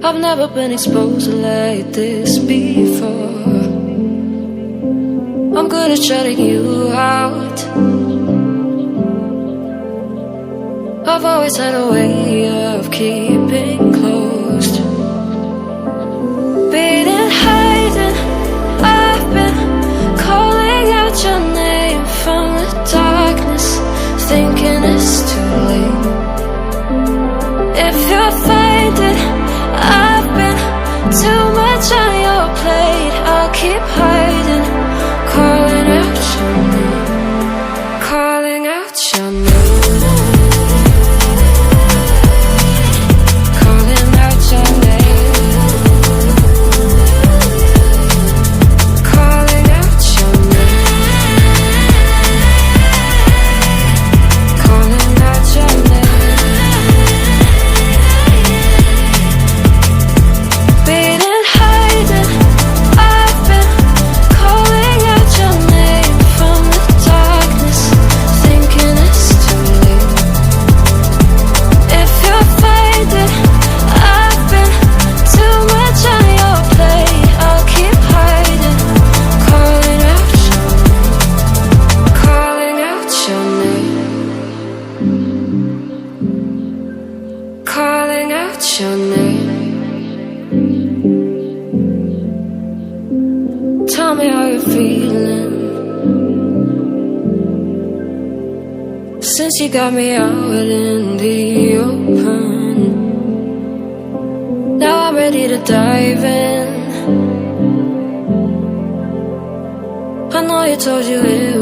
I've never been exposed like this before. I'm good at shutting you out. I've always had a way of keeping closed. Beating, hiding, I've been calling out your name from the darkness, thinking it's too late. If you're finding I've been too much on your plate, I'll keep hiding, calling out your name, calling out your name. Calling out your name. Tell me how you're feeling since you got me out in the open. Now I'm ready to dive in. I know you told you it